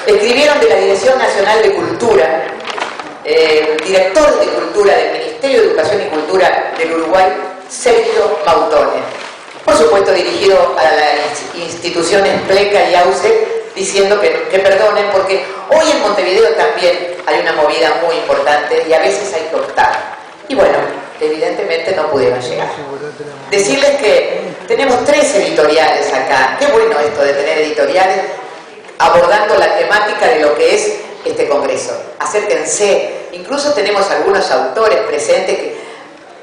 Escribieron de la Dirección Nacional de Cultura, director de Cultura del Ministerio de Educación y Cultura del Uruguay, Sergio Mautone. Por supuesto dirigido a las instituciones Pleca y AUCE, diciendo que perdonen, porque hoy en Montevideo también hay una movida muy importante y a veces hay que optar. Y bueno, evidentemente no pudieron llegar. Decirles que tenemos 3 editoriales acá. Qué bueno esto de tener editoriales abordando la temática de lo que es este congreso. Acérquense. Incluso tenemos algunos autores presentes que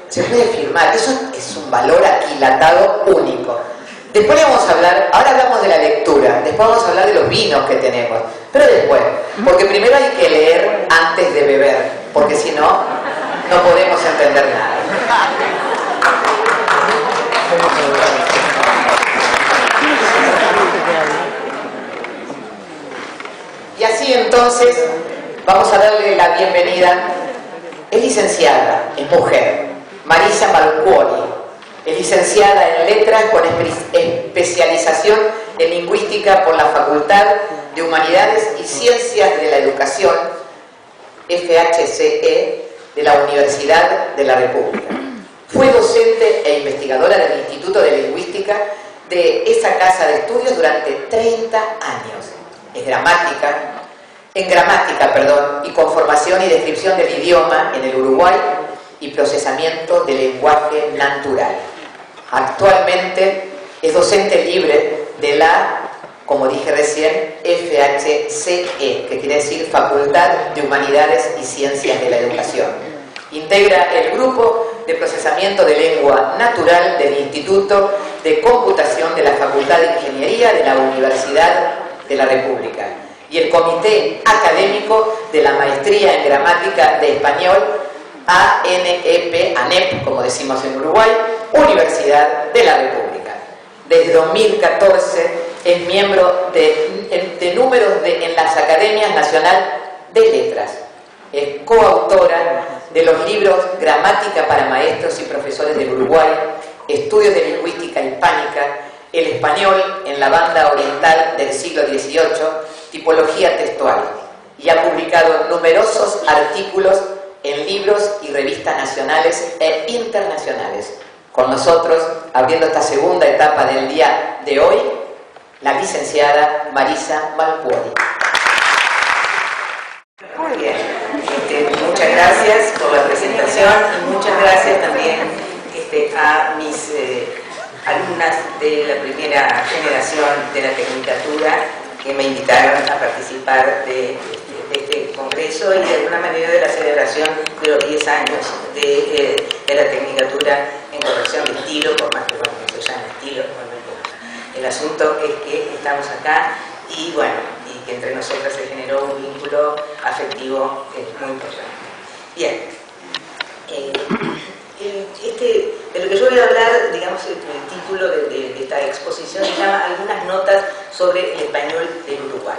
se puede firmar. Eso es un valor aquilatado único. Después le vamos a hablar, ahora hablamos de la lectura, después vamos a hablar de los vinos que tenemos, pero después, porque primero hay que leer antes de beber, porque si no, no podemos entender nada. Y así entonces, vamos a darle la bienvenida. Es licenciada, es mujer, Marisa Malcuoni. Es licenciada en Letras con especialización en Lingüística por la Facultad de Humanidades y Ciencias de la Educación, FHCE, de la Universidad de la República. Fue docente e investigadora del Instituto de Lingüística de esa casa de estudios durante 30 años. Es gramática y conformación y descripción del idioma en el Uruguay y procesamiento del lenguaje natural. Actualmente es docente libre de la, como dije recién, FHCE, que quiere decir Facultad de Humanidades y Ciencias de la Educación. Integra el grupo de procesamiento de lengua natural del Instituto de Computación de la Facultad de Ingeniería de la Universidad de la República y el Comité Académico de la Maestría en Gramática de Español, ANEP, como decimos en Uruguay, Universidad de la República. Desde 2014 es miembro de números en las Academias Nacional de Letras. Es coautora de los libros Gramática para Maestros y Profesores del Uruguay, Estudios de Lingüística Hispánica, El Español en la Banda Oriental del siglo XVIII, Tipología Textual, y ha publicado numerosos artículos en libros y revistas nacionales e internacionales. Con nosotros, abriendo esta segunda etapa del día de hoy, la licenciada Marisa Malcuoni. Muy bien, muchas gracias por la presentación y muchas gracias también a mis alumnas de la primera generación de la Tecnicatura que me invitaron a participar de este congreso y de alguna manera de la celebración de los 10 años de la Tecnicatura en corrección de estilo, por más que bueno, no se llama estilo, bueno, no importa. El asunto es que estamos acá y bueno, y que entre nosotras se generó un vínculo afectivo muy importante. Bien, de lo que yo voy a hablar, digamos, el título de esta exposición se llama Algunas notas sobre el español del Uruguay.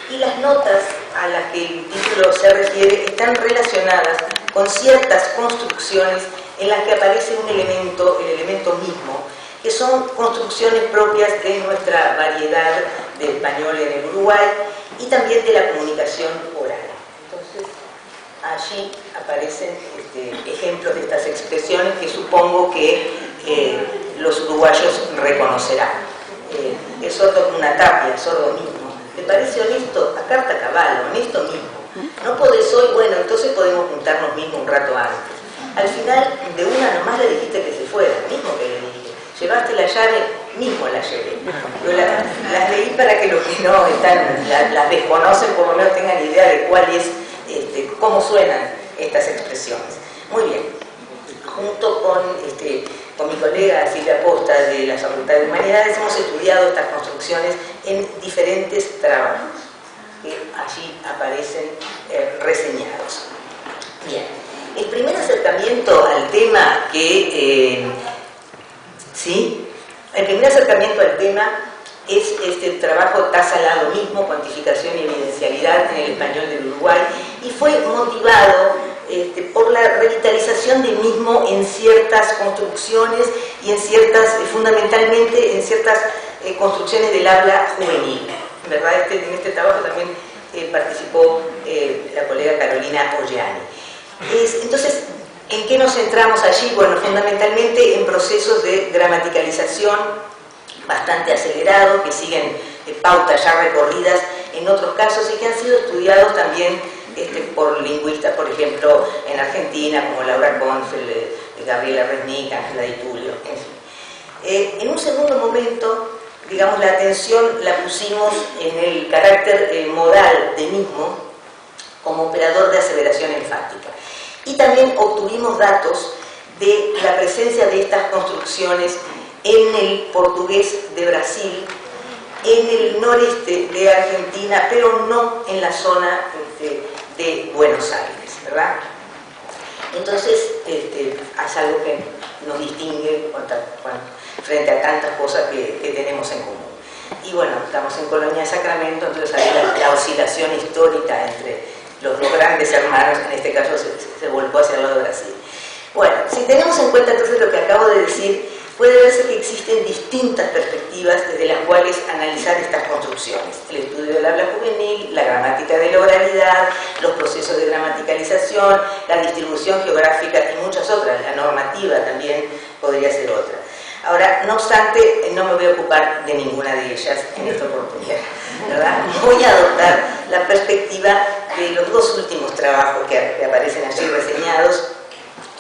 Y las notas a las que el título se refiere están relacionadas con ciertas construcciones en las que aparece un elemento, el elemento mismo, que son construcciones propias de nuestra variedad de español en el Uruguay y también de la comunicación oral. Entonces, allí aparecen ejemplos de estas expresiones que supongo que los uruguayos reconocerán. El sordo con una tapia, sordo mismo. ¿Te parece honesto? A carta cabal, honesto mismo. No podés hoy, bueno, entonces podemos juntarnos mismo un rato antes. Al final, de una nomás le dijiste que se fuera, mismo que le dije. Llevaste la llave, mismo la llevé. Yo las leí para que los que no están, las desconocen, por lo menos tengan idea de cuál es, cómo suenan estas expresiones. Muy bien. Junto con mi colega Silvia Posta de la Facultad de Humanidades hemos estudiado estas construcciones en diferentes trabajos que allí aparecen reseñados. Bien, el primer acercamiento al tema el primer acercamiento al tema es este trabajo Tasa Lado mismo, cuantificación y evidencialidad en el español del Uruguay, y fue motivado por la revitalización del mismo en ciertas construcciones y en ciertas, fundamentalmente en ciertas construcciones del habla juvenil. ¿Verdad? En este trabajo también participó la colega Carolina Olleani. Entonces, ¿en qué nos centramos allí? Bueno, fundamentalmente en procesos de gramaticalización bastante acelerados, que siguen pautas ya recorridas en otros casos y que han sido estudiados también por lingüistas, por ejemplo, en Argentina, como Laura Konfel, Gabriela Resnick, Ángela Di Tullio, en fin. En un segundo momento, digamos, la atención la pusimos en el carácter modal de mismo como operador de aseveración enfática. Y también obtuvimos datos de la presencia de estas construcciones en el portugués de Brasil, en el noreste de Argentina, pero no en la zona de Buenos Aires, ¿verdad? Entonces, es algo que nos distingue frente a tantas cosas que tenemos en común. Y bueno, estamos en Colonia de Sacramento, entonces hay la oscilación histórica entre los dos grandes hermanos, en este caso se volcó hacia el lado de Brasil. Bueno, si tenemos en cuenta entonces lo que acabo de decir, puede verse que existen distintas perspectivas desde las cuales analizar estas construcciones. El estudio del habla juvenil, la gramática de la oralidad, los procesos de gramaticalización, la distribución geográfica y muchas otras. La normativa también podría ser otra. Ahora, no obstante, no me voy a ocupar de ninguna de ellas en esta oportunidad, ¿verdad? Voy a adoptar la perspectiva de los dos últimos trabajos que aparecen allí reseñados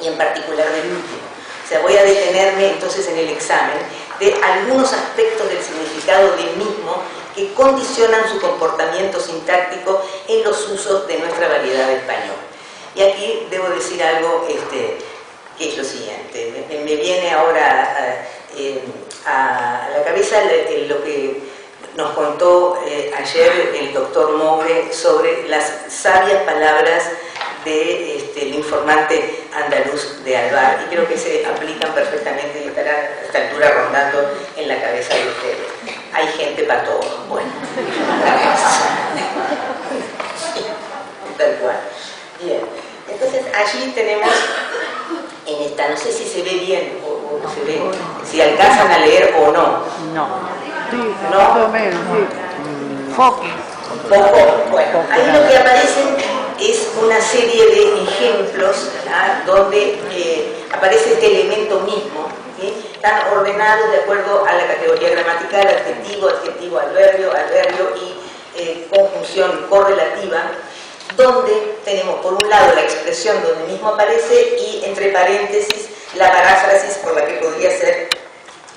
y en particular del último. O sea, voy a detenerme entonces en el examen de algunos aspectos del significado del mismo que condicionan su comportamiento sintáctico en los usos de nuestra variedad de español. Y aquí debo decir algo que es lo siguiente. Me viene ahora a la cabeza lo que nos contó ayer el doctor Moure sobre las sabias palabras del informante andaluz de Alvar, y creo que se aplican perfectamente y estarán a esta altura rondando en la cabeza de ustedes. Hay gente para todo. Bueno, tal cual. Bien, entonces allí tenemos en esta, no sé si se ve bien o no se ve, si alcanzan a leer o no. No. Sí, ¿No? más o menos, sí. Poco. Bueno, ahí lo que aparecen es una serie de ejemplos, ¿verdad?, donde aparece este elemento mismo, ¿sí? Están ordenados de acuerdo a la categoría gramatical: adjetivo, adjetivo, adverbio, adverbio y conjunción correlativa, donde tenemos por un lado la expresión donde mismo aparece y entre paréntesis la paráfrasis por la que podría ser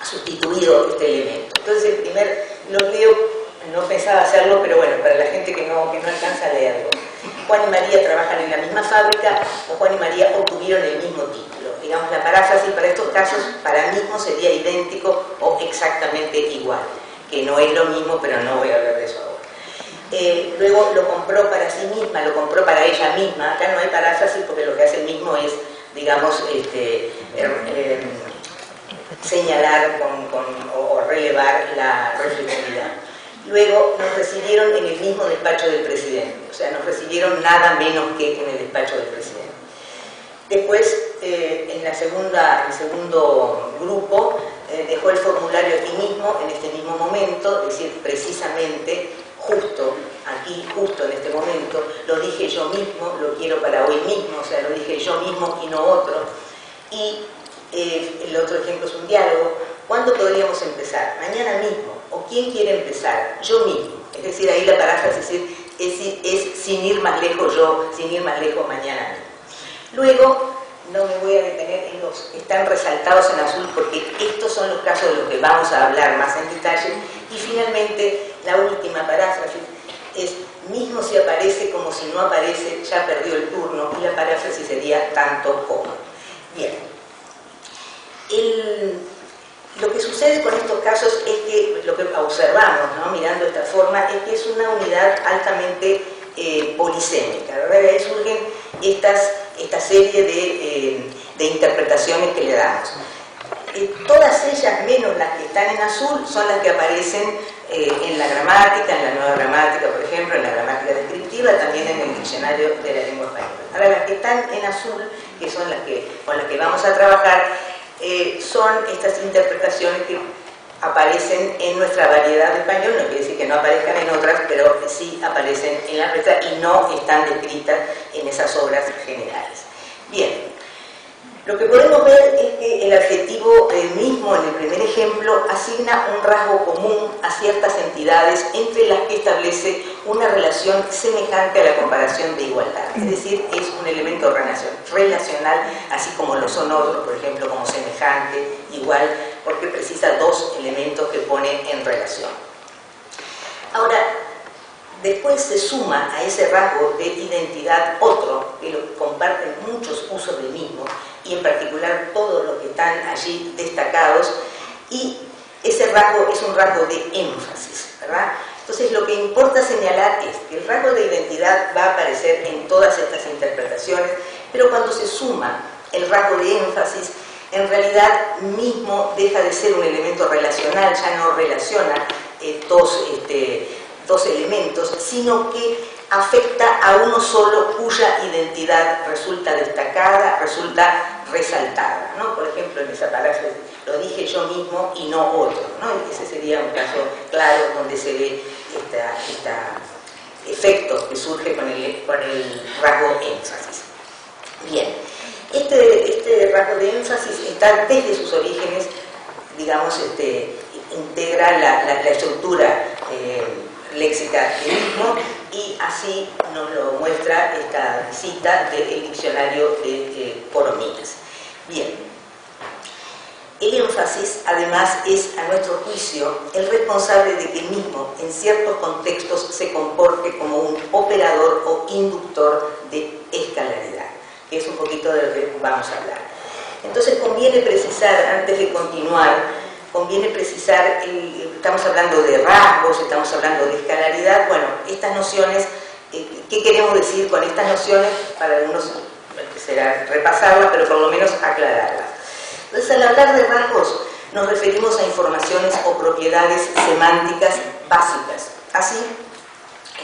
sustituido este elemento. Entonces el primer lo leo. No pensaba hacerlo, pero bueno, para la gente que no alcanza a leerlo. Juan y María trabajan en la misma fábrica, o Juan y María obtuvieron el mismo título. Digamos, la paráfrasis para estos casos, para mismo sería idéntico o exactamente igual, que no es lo mismo, pero no voy a hablar de eso ahora. Luego lo compró para sí misma, lo compró para ella misma. Acá no hay paráfrasis porque lo que hace el mismo es, digamos, señalar o relevar la reflexividad. Luego nos recibieron en el mismo despacho del presidente, o sea, nos recibieron nada menos que en el despacho del presidente. Después, en el segundo grupo, dejó el formulario aquí mismo, en este mismo momento, es decir, precisamente, justo aquí, justo en este momento, lo dije yo mismo, lo quiero para hoy mismo, o sea, lo dije yo mismo y no otro. Y el otro ejemplo es un diálogo. ¿Cuándo podríamos empezar? Mañana mismo. ¿O quién quiere empezar? Yo mismo. Es decir, ahí la paráfrasis es sin ir más lejos yo, sin ir más lejos mañana mismo. Luego, no me voy a detener en los que están resaltados en azul porque estos son los casos de los que vamos a hablar más en detalle. Y finalmente, la última paráfrasis es mismo si aparece como si no aparece, ya perdió el turno, y la paráfrasis sería tanto como. Bien. Lo que sucede con estos casos es que, lo que observamos, ¿no?, mirando esta forma, es que es una unidad altamente polisémica, ¿verdad? Ahí surgen esta serie de interpretaciones que le damos. Todas ellas, menos las que están en azul, son las que aparecen en la gramática, en la nueva gramática, por ejemplo, en la gramática descriptiva, también en el diccionario de la lengua española. Ahora, las que están en azul, que son con las que vamos a trabajar, son estas interpretaciones que aparecen en nuestra variedad de español, no quiere decir que no aparezcan en otras, pero sí aparecen en la nuestra y no están descritas en esas obras generales. Bien, lo que podemos ver es que el adjetivo mismo en el primer ejemplo asigna un rasgo común a ciertas entidades entre las que establece una relación semejante a la comparación de igualdad, es decir, es un elemento relacional, así como lo son otros, por ejemplo, como semejante, igual, porque precisa dos elementos que pone en relación. Ahora, después se suma a ese rasgo de identidad otro, que lo comparten muchos usos del mismo, y en particular todos los que están allí destacados, y ese rasgo es un rasgo de énfasis, ¿verdad? Entonces lo que importa señalar es que el rasgo de identidad va a aparecer en todas estas interpretaciones, pero cuando se suma el rasgo de énfasis, en realidad mismo deja de ser un elemento relacional, ya no relaciona dos elementos, sino que afecta a uno solo cuya identidad resulta destacada, resulta resaltada, ¿no? Por ejemplo, en esa paráfrasis lo dije yo mismo y no otro, ¿no? Ese sería un caso claro donde se ve este efecto que surge con el rasgo énfasis. Bien, este rasgo de énfasis está desde sus orígenes, digamos, integra la estructura léxica del mismo, y así nos lo muestra esta cita del diccionario de Coromines. Bien, el énfasis además es, a nuestro juicio, el responsable de que el mismo en ciertos contextos se comporte como un operador o inductor de escalaridad, que es un poquito de lo que vamos a hablar. Entonces conviene precisar, antes de continuar, estamos hablando de rasgos, estamos hablando de escalaridad, bueno, estas nociones, ¿qué queremos decir con estas nociones? Para algunos será repasarlas, pero por lo menos aclararlas. Entonces, al hablar de rasgos, nos referimos a informaciones o propiedades semánticas básicas. Así,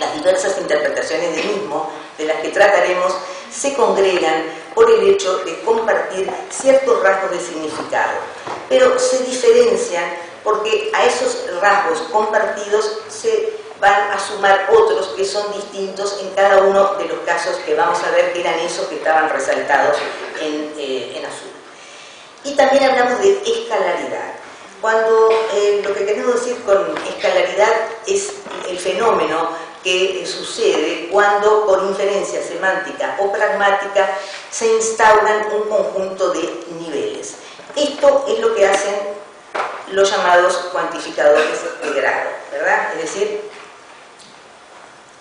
las diversas interpretaciones del mismo, de las que trataremos, se congregan por el hecho de compartir ciertos rasgos de significado, pero se diferencian porque a esos rasgos compartidos se van a sumar otros que son distintos en cada uno de los casos que vamos a ver, que eran esos que estaban resaltados en azul. Y también hablamos de escalaridad. Cuando lo que queremos decir con escalaridad es el fenómeno que sucede cuando por inferencia semántica o pragmática se instauran un conjunto de niveles. Esto es lo que hacen los llamados cuantificadores de grado, ¿verdad? Es decir,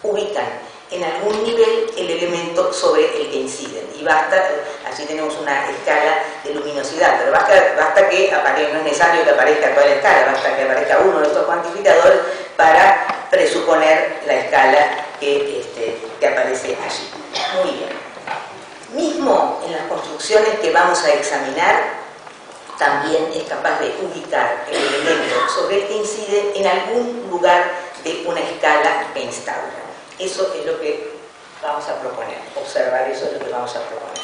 ubican en algún nivel el elemento sobre el que inciden. Y basta, allí tenemos una escala de luminosidad, pero basta que aparezca, no es necesario que aparezca toda la escala, basta que aparezca uno de estos cuantificadores para presuponer la escala que aparece allí. Muy bien. Mismo en las construcciones que vamos a examinar, también es capaz de ubicar el elemento sobre el que incide en algún lugar de una escala que instaura. Eso es lo que vamos a proponer, observar, eso es lo que vamos a proponer.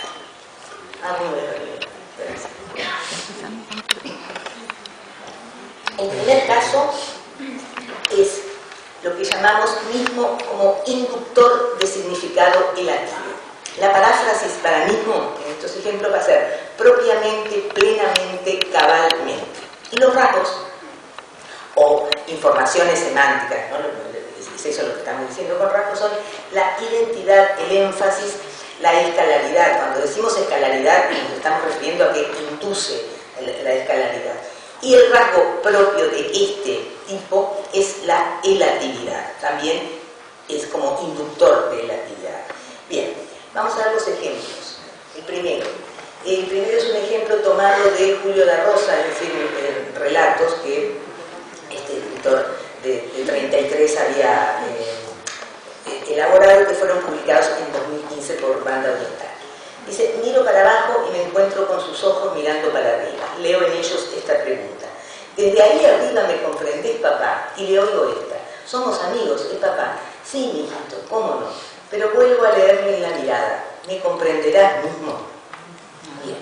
El primer caso es lo que llamamos mismo como inductor de significado elativo. La paráfrasis para mismo en estos ejemplos va a ser propiamente, plenamente, cabalmente. Y los rasgos o informaciones semánticas, ¿no? Es eso lo que estamos diciendo con rasgos, son la identidad, el énfasis, la escalaridad. Cuando decimos escalaridad nos estamos refiriendo a que induce la escalaridad. Y el rasgo propio de este tipo es la elatividad. También es como inductor de elatividad. Bien, vamos a ver los ejemplos. El primero es un ejemplo tomado de Julio da Rosa, es decir, relatos que este escritor de 33 había elaborado, que fueron publicados en 2015 por Banda Oriental. Dice: miro para abajo y me encuentro con sus ojos mirando para arriba. Leo en ellos esta pregunta: ¿desde ahí arriba me comprendés, papá? Y le oigo esta: ¿somos amigos, papá? Sí, mijito, ¿cómo no? Pero vuelvo a leerle en la mirada: ¿me comprenderás mismo? Bien.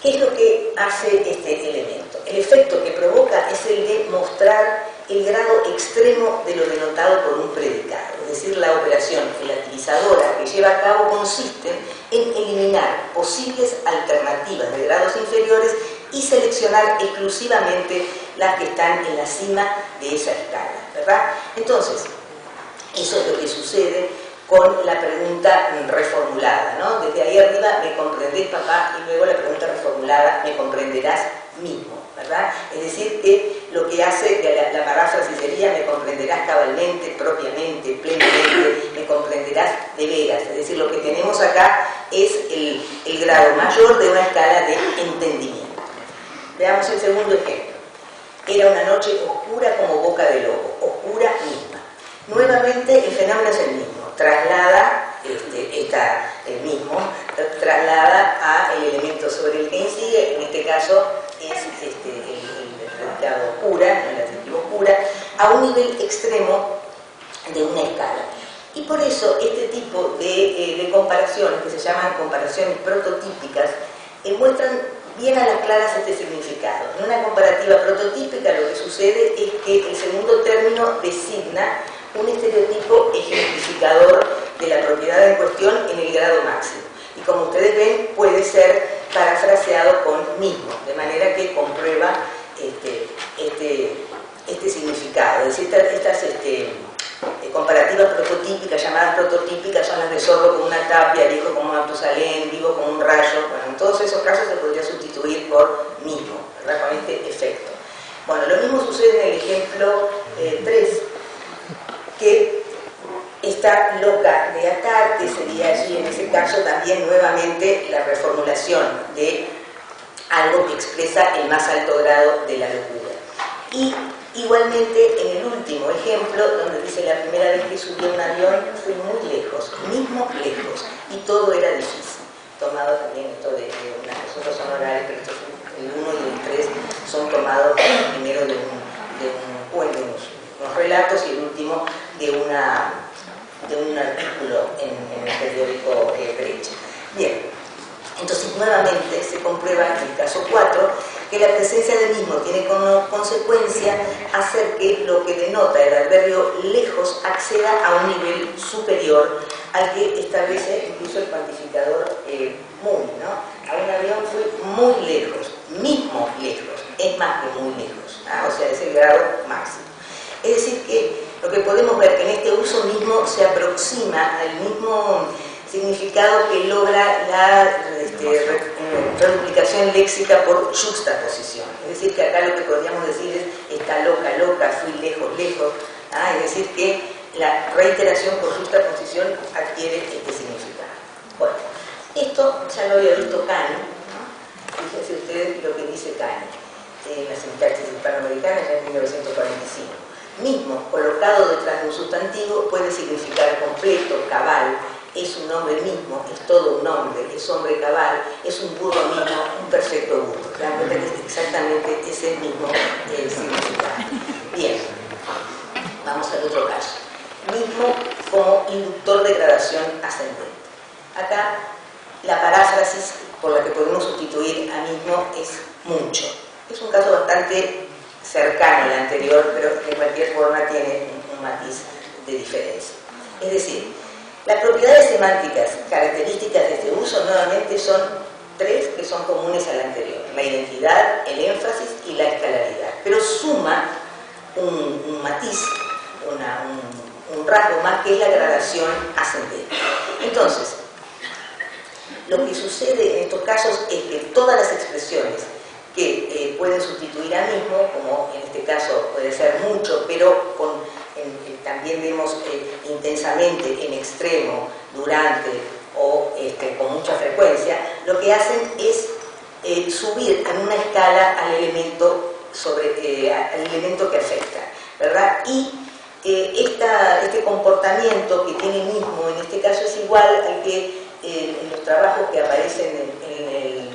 ¿Qué es lo que hace este elemento? El efecto que provoca es el de mostrar el grado extremo de lo denotado por un predicado. Es decir, la operación relativizadora que lleva a cabo consiste en eliminar posibles alternativas de grados inferiores y seleccionar exclusivamente las que están en la cima de esa escala, ¿verdad? Entonces, eso es lo que sucede con la pregunta reformulada, ¿no? Desde ahí arriba, ¿me comprendés, papá? Y luego la pregunta reformulada, ¿me comprenderás mismo? ¿Verdad? Es decir, que lo que hace la paráfrasis sería, ¿me comprenderás cabalmente, propiamente, plenamente, me comprenderás de veras? Es decir, lo que tenemos acá es el grado mayor de una escala de entendimiento. Veamos el segundo ejemplo. Era una noche oscura como boca de lobo, oscura misma. Nuevamente el fenómeno es el mismo, traslada traslada a el elemento sobre el que incide, en este caso es el predicado oscura, no el adjetivo oscura, a un nivel extremo de una escala. Y por eso este tipo de comparaciones, que se llaman comparaciones prototípicas, muestran bien a las claras este significado. En una comparativa prototípica lo que sucede es que el segundo término designa un estereotipo ejemplificador de la propiedad en cuestión en el grado máximo. Y como ustedes ven, puede ser parafraseado con mismo, de manera que comprueba este significado. Es decir, estas comparativas prototípicas, llamadas prototípicas, son las de sordo como una tapia, viejo como Matusalén, vivo como un rayo. Bueno, en todos esos casos se podría sustituir por mismo, ¿verdad? Con este efecto. Bueno, lo mismo sucede en el ejemplo 3, que está loca de atar, que sería allí en ese caso también nuevamente la reformulación de algo que expresa el más alto grado de la locura. Y igualmente en el último ejemplo, donde dice la primera vez que subí a un avión fui muy lejos, mismo lejos, y todo era difícil. Tomado también esto de unas cosas son horarias, pero estos, el 1 y el 3 son tomados primero de unos relatos y el último de un artículo en el periódico Brecha. Bien, entonces nuevamente se comprueba en el caso 4 que la presencia del mismo tiene como consecuencia hacer que lo que denota el adverbio lejos acceda a un nivel superior al que establece incluso el cuantificador muy, ¿no? A un avión fue muy lejos, mismo lejos, es más que muy lejos, ¿ah? O sea, es el grado máximo. Es decir, que lo que podemos ver que en este uso mismo se aproxima al mismo significado que logra la reduplicación léxica por juxtaposición. Es decir, que acá lo que podríamos decir es está loca, loca, fui lejos, lejos. ¿Ah? Es decir, que la reiteración por juxtaposición adquiere este significado. Bueno, esto ya lo había visto Kanye, ¿no? Fíjense ustedes lo que dice Kanye en la sintaxis hispanoamericana ya en 1945. Mismo, colocado detrás de un sustantivo, puede significar completo, cabal, es un hombre mismo, es todo un hombre, es hombre cabal, es un burro mismo, un perfecto burro. ¿Se dan cuenta que es exactamente ese mismo significado? Bien, vamos al otro caso. Mismo como inductor de gradación ascendente. Acá la paráfrasis por la que podemos sustituir a mismo es mucho. Es un caso bastante cercano al anterior, pero de cualquier forma tiene un matiz de diferencia. Es decir, las propiedades semánticas características de este uso nuevamente son tres que son comunes al anterior: la identidad, el énfasis y la escalaridad, pero suma un matiz, un rasgo más, que es la gradación ascendente. Entonces, lo que sucede en estos casos es que todas las expresiones que pueden sustituir a mismo, como en este caso puede ser mucho, pero también vemos intensamente, en extremo, durante o con mucha frecuencia, lo que hacen es subir en una escala al elemento que afecta, ¿verdad? Y este comportamiento que tiene mismo en este caso es igual al que en los trabajos que aparecen en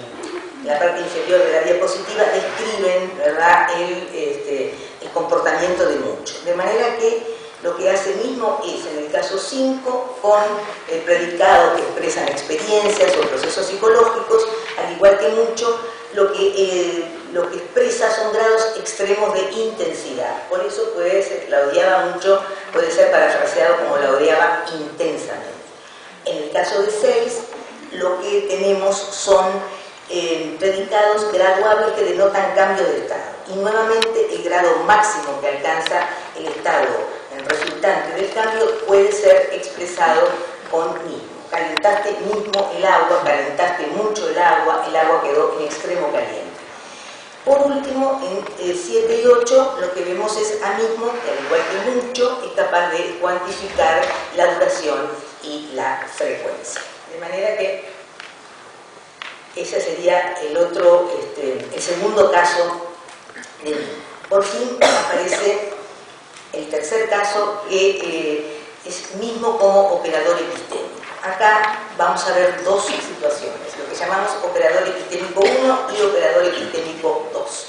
la parte inferior de la diapositiva describen, ¿verdad?, el comportamiento de mucho. De manera que lo que hace mismo es, en el caso 5, con el predicado que expresan experiencias o procesos psicológicos, al igual que mucho, lo que expresa son grados extremos de intensidad. Por eso puede ser, la odiaba mucho, puede ser parafraseado como la odiaba intensamente. En el caso de 6, lo que tenemos son predicados graduables que denotan cambio de estado. Y nuevamente el grado máximo que alcanza el estado resultante del cambio puede ser expresado con mismo. Calentaste mismo el agua, calentaste mucho el agua quedó en extremo caliente. Por último, en 7 y 8 lo que vemos es a mismo, que al igual que mucho, es capaz de cuantificar la duración y la frecuencia. De manera que ese sería el segundo caso de mismo. Por fin aparece el tercer caso, que es mismo como operador epistémico. Acá vamos a ver dos situaciones, lo que llamamos operador epistémico 1 y operador epistémico 2.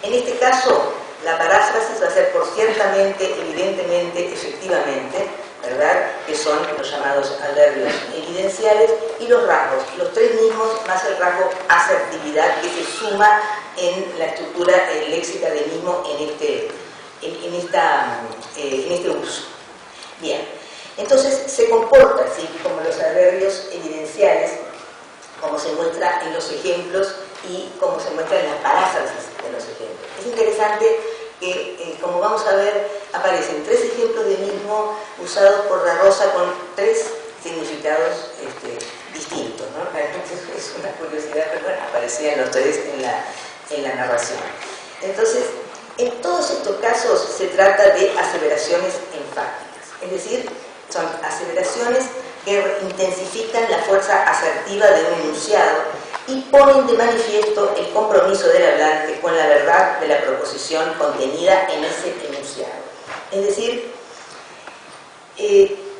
En este caso, la paráfrasis va a ser por ciertamente, evidentemente, efectivamente, ¿verdad?, que son los llamados adverbios evidenciales, y los rasgos, los tres mismos, más el rasgo asertividad, que se suma en la estructura léxica del mismo en este uso. Bien, entonces se comporta así como los adverbios evidenciales, como se muestra en los ejemplos y como se muestra en las paráfrasis de los ejemplos. Es interesante que, como vamos a ver, aparecen 3 ejemplos de mismo usados por Da Rosa con 3 significados distintos, ¿no? Realmente es una curiosidad, pero bueno, aparecían los 3 en la narración. Entonces, en todos estos casos se trata de aseveraciones enfáticas, es decir, son aseveraciones que intensifican la fuerza asertiva de un enunciado y ponen de manifiesto el compromiso del hablante con la verdad de la proposición contenida en ese enunciado. Es decir,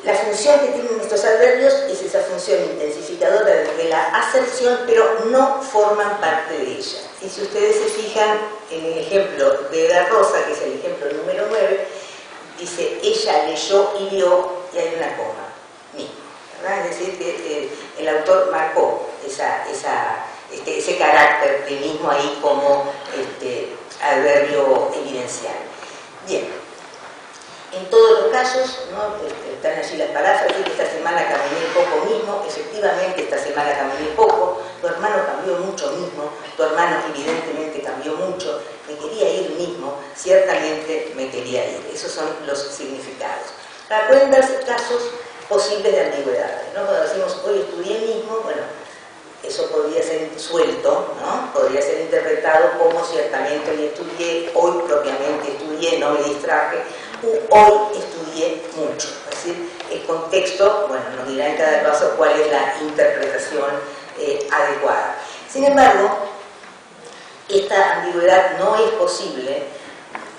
la función que tienen estos adverbios es esa función intensificadora de la aserción, pero no forman parte de ella. Y si ustedes se fijan en el ejemplo de Da Rosa, que es el ejemplo número 9, dice, ella leyó y vio, y hay una coma, mismo, ¿verdad? Es decir, que el autor marcó ese carácter de mismo ahí como adverbio evidencial. Bien, en todos los casos, ¿no?, están allí las paráfrasis. Esta semana caminé poco mismo, efectivamente esta semana caminé poco, tu hermano cambió mucho mismo, tu hermano evidentemente cambió mucho, me quería ir mismo, ciertamente me quería ir. Esos son los significados. Ahora, pueden darse casos posibles de ambigüedades, ¿no? Cuando decimos hoy estudié mismo, bueno, eso podría ser suelto, ¿no? Podría ser interpretado como ciertamente hoy estudié, hoy propiamente estudié, no me distraje, hoy estudié mucho. Es decir, el contexto, bueno, nos dirá en cada caso cuál es la interpretación adecuada. Sin embargo, esta ambigüedad no es posible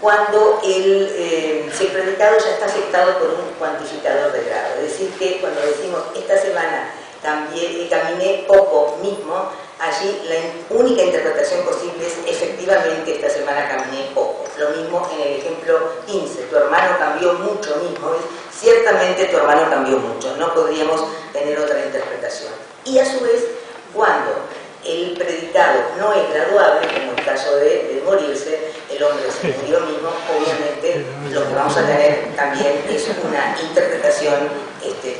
cuando si el predicado ya está afectado por un cuantificador de grado. Es decir, que cuando decimos esta semana caminé poco mismo, allí la única interpretación posible es efectivamente esta semana caminé poco. Lo mismo en el ejemplo 15, tu hermano cambió mucho mismo, ciertamente tu hermano cambió mucho, no podríamos tener otra interpretación. Y a su vez, cuando el predicado no es graduable, como el caso de morirse, el hombre se murió mismo, obviamente lo que vamos a tener también es una interpretación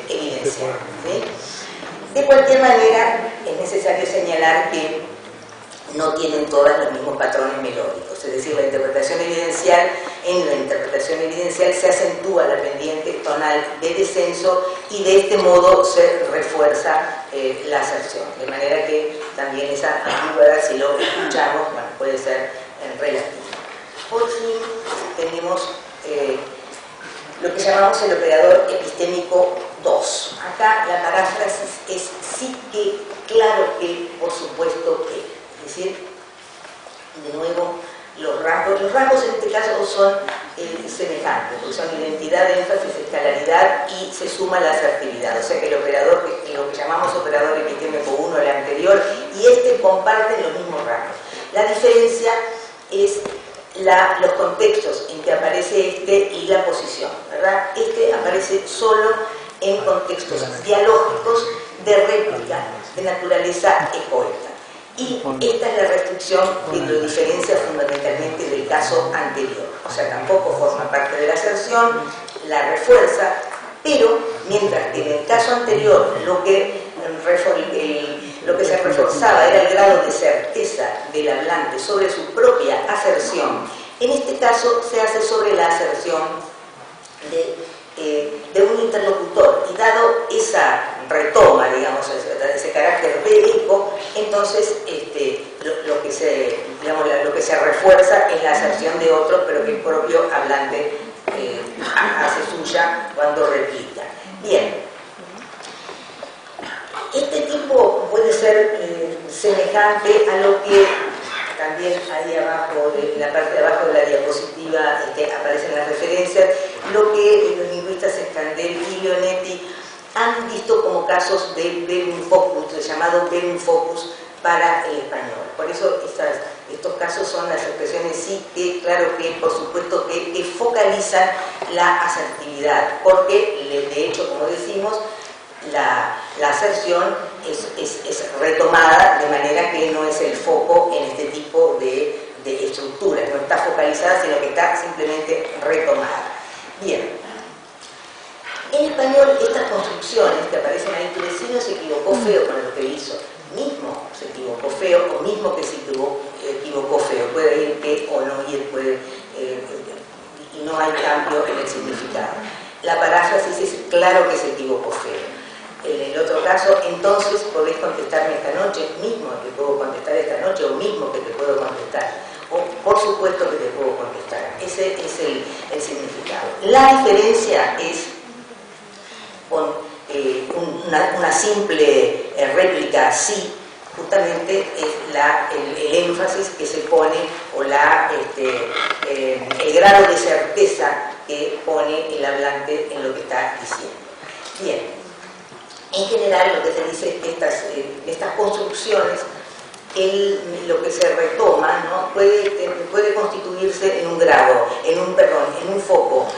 evidencial, ¿sí? De cualquier manera, es necesario señalar que no tienen todas los mismos patrones melódicos, es decir, en la interpretación evidencial se acentúa la pendiente tonal de descenso y de este modo se refuerza la aserción, de manera que también esa ambigüedad, si lo escuchamos, bueno, puede ser relativa. Por fin tenemos lo que llamamos el operador epistémico 2. Acá la paráfrasis es sí que, claro que, por supuesto que. Es decir, de nuevo, los rasgos en este caso son semejantes, porque son identidad, énfasis, escalaridad y se suma la asertividad. O sea que el operador, lo que llamamos operador epistémico 1, el anterior, y comparten los mismos rasgos. La diferencia es los contextos en que aparece este y la posición, ¿verdad? Este aparece solo en contextos dialógicos de réplica de naturaleza ecoica. Y esta es la restricción que lo diferencia fundamentalmente del caso anterior. O sea, tampoco forma parte de la aserción, la refuerza, pero mientras que en el caso anterior lo que se reforzaba era el grado de certeza del hablante sobre su propia aserción, en este caso se hace sobre la aserción de un interlocutor, y dado esa retoma, digamos, ese carácter de eco, entonces lo que se refuerza es la aserción de otro, pero que el propio hablante hace suya cuando replica. Bien, este tipo puede ser semejante a lo que también ahí abajo, en la parte de abajo de la diapositiva, aparecen las referencias, lo que los lingüistas Scandell y Leonetti han visto como casos de verum focus, el llamado verum focus para el español. Por eso estos casos son las expresiones sí, que, claro que, por supuesto, que focalizan la asertividad, porque de hecho, como decimos, la aserción es retomada, de manera que no es el foco en este tipo de estructuras, no está focalizada, sino que está simplemente retomada. Bien, en español estas construcciones que aparecen ahí, tu vecino se equivocó feo con lo que hizo, mismo se equivocó feo o mismo que se equivocó feo, puede ir que o no ir, y no hay cambio en el significado. La paráfrasis es claro que se equivocó feo. En el otro caso, entonces podés contestarme esta noche, mismo que puedo contestar esta noche, o mismo que te puedo contestar, o por supuesto que te puedo contestar. Ese es el significado. La diferencia es con una simple réplica sí, justamente es el énfasis que se pone, o el grado de certeza que pone el hablante en lo que está diciendo. Bien. En general, lo que se dice es que estas construcciones, lo que se retoma, ¿no? puede constituirse en un grado, en un foco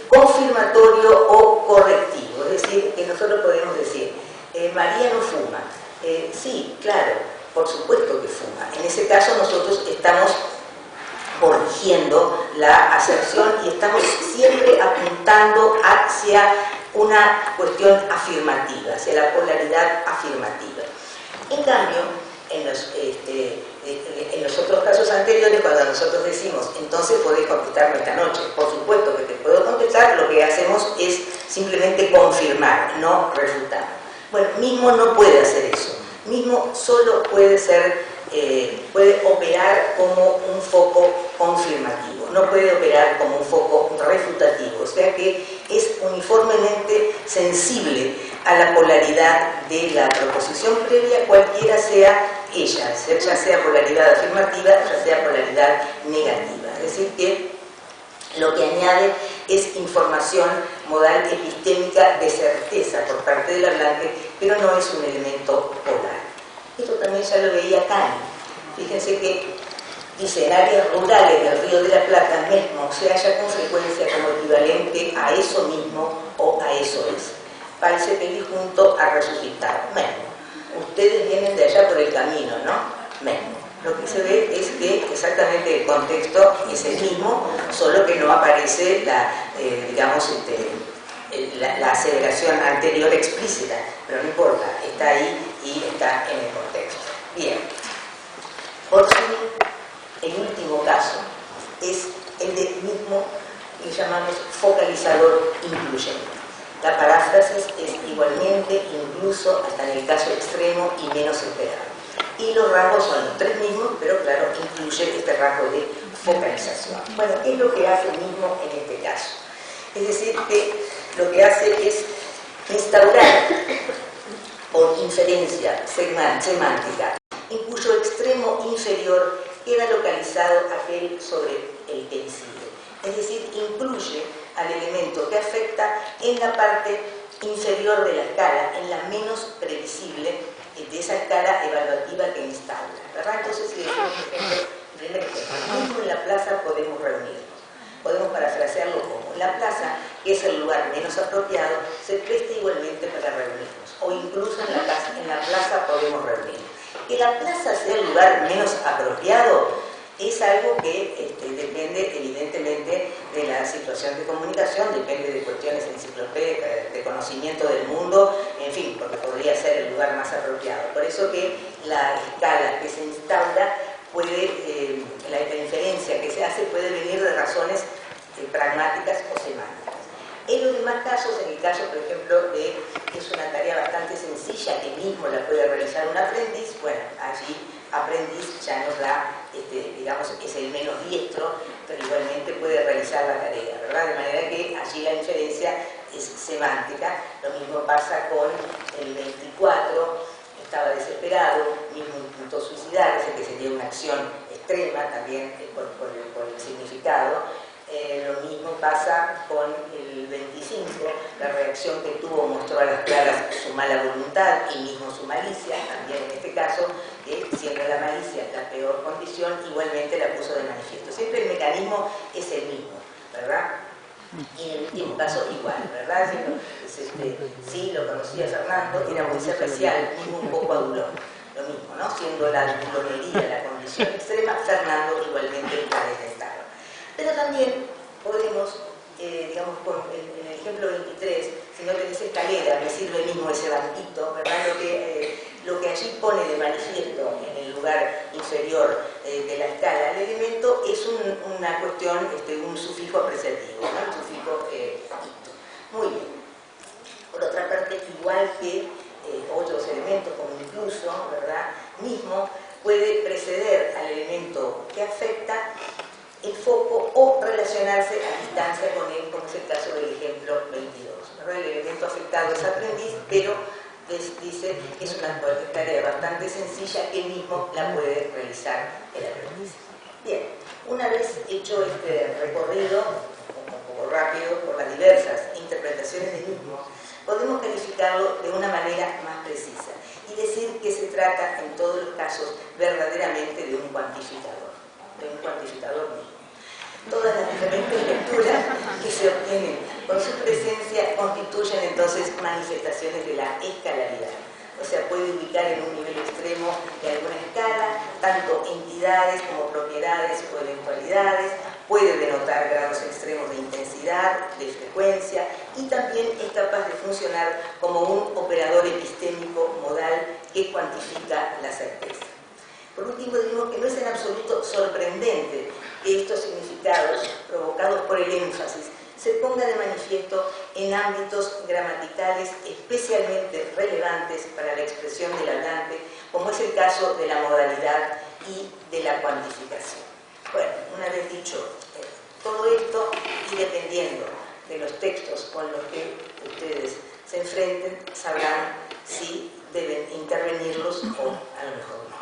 confirmatorio o correctivo. Es decir, que nosotros podemos decir, María no fuma. Sí, claro, por supuesto que fuma. En ese caso nosotros estamos corrigiendo la aserción y estamos siempre apuntando hacia una cuestión afirmativa, hacia la polaridad afirmativa. En cambio, en los otros casos anteriores, cuando nosotros decimos, entonces podés contestarme esta noche, por supuesto que te puedo contestar, lo que hacemos es simplemente confirmar, no refutar. Bueno, mismo no puede hacer eso. Mismo solo puede operar como un foco confirmativo, no puede operar como un foco refutativo, o sea que es uniformemente sensible a la polaridad de la proposición previa, cualquiera sea ella, ya sea polaridad afirmativa, ya sea polaridad negativa. Es decir, que lo que añade es información modal epistémica de certeza por parte del hablante, pero no es un elemento polar. Esto también ya lo veía Kant. Fíjense que dice, en áreas rurales del Río de la Plata mismo se halla con frecuencia como equivalente a eso mismo o a eso es. Parece que junto a resucitar. Mismo. Ustedes vienen de allá por el camino, ¿no? Mismo. Lo que se ve es que exactamente el contexto es el mismo, solo que no aparece la aseveración anterior explícita, pero no importa, está ahí y está en el contexto. Bien. Por fin, el último caso es el de mismo que llamamos focalizador incluyente. La paráfrasis es igualmente, incluso hasta en el caso extremo y menos esperado. Y los rasgos son los tres mismos, pero claro, incluye este rasgo de focalización. Bueno, ¿qué es lo que hace el mismo en este caso? Es decir, que lo que hace es instaurar por inferencia semántica, en cuyo extremo inferior queda localizado aquel sobre el que incide. Es decir, incluye al elemento que afecta en la parte inferior de la escala, en la menos previsible de esa escala evaluativa que instaura, ¿verdad? Entonces, si decimos, por ejemplo, Primer ejemplo, mismo en la plaza podemos reunirnos. Podemos parafrasearlo como: la plaza, que es el lugar menos apropiado, se presta igualmente para reunirnos. O incluso en la plaza podemos reunirnos. Que la plaza sea el lugar menos apropiado es algo que depende evidentemente de la situación de comunicación, depende de cuestiones enciclopédicas, de conocimiento del mundo, en fin, porque podría ser el lugar más apropiado. Por eso que la escala que se instaura puede, la inferencia que se hace puede venir de razones pragmáticas o semánticas. En los demás casos, en el caso, por ejemplo, de que es una tarea bastante sencilla, que mismo la puede realizar un aprendiz, bueno, allí aprendiz ya nos da, digamos, es el menos diestro, pero igualmente puede realizar la tarea, ¿verdad? De manera que allí la inferencia es semántica. Lo mismo pasa con el 24, estaba desesperado, mismo intentó suicidarse, que sería una acción extrema también por el significado. Lo mismo pasa con el 25, la reacción que tuvo mostró a las claras su mala voluntad y mismo su malicia, también en este caso, que siendo la malicia la peor condición, igualmente la puso de manifiesto. Siempre el mecanismo es el mismo, ¿verdad? Y en el último caso igual, ¿verdad? Sí, lo conocía Fernando, era muy servicial, mismo un poco adulón. Lo mismo, ¿no? Siendo la adulonería la condición extrema, Fernando igualmente la detestaba. Pero también podemos, digamos, en el ejemplo 23, si no tenés escalera, me sirve mismo ese banquito, ¿verdad? Lo que allí pone de manifiesto en el lugar inferior de la escala el elemento es una cuestión, un sufijo apreciativo, ¿no? Un sufijo ito. Muy bien. Por otra parte, igual que otros elementos, como incluso, ¿verdad? Mismo puede preceder al elemento que afecta el foco o relacionarse a distancia con él, como es el caso del ejemplo 22. ¿Verdad? El elemento afectado es aprendiz, pero dice que es una tarea bastante sencilla que mismo la puede realizar el aprendiz. Bien, una vez hecho este recorrido, un poco rápido, por las diversas interpretaciones del mismo, podemos calificarlo de una manera más precisa y decir que se trata en todos los casos verdaderamente de un cuantificador mismo. Todas las diferentes lecturas que se obtienen con su presencia constituyen entonces manifestaciones de la escalaridad. O sea, puede ubicar en un nivel extremo de alguna escala tanto entidades como propiedades o eventualidades, puede denotar grados extremos de intensidad, de frecuencia, y también es capaz de funcionar como un operador epistémico modal que cuantifica la certeza. Por último, digo que no es en absoluto sorprendente que estos significados, provocados por el énfasis, se pongan de manifiesto en ámbitos gramaticales especialmente relevantes para la expresión del hablante, como es el caso de la modalidad y de la cuantificación. Bueno, una vez dicho todo esto, y dependiendo de los textos con los que ustedes se enfrenten, sabrán si deben intervenirlos o a lo mejor no.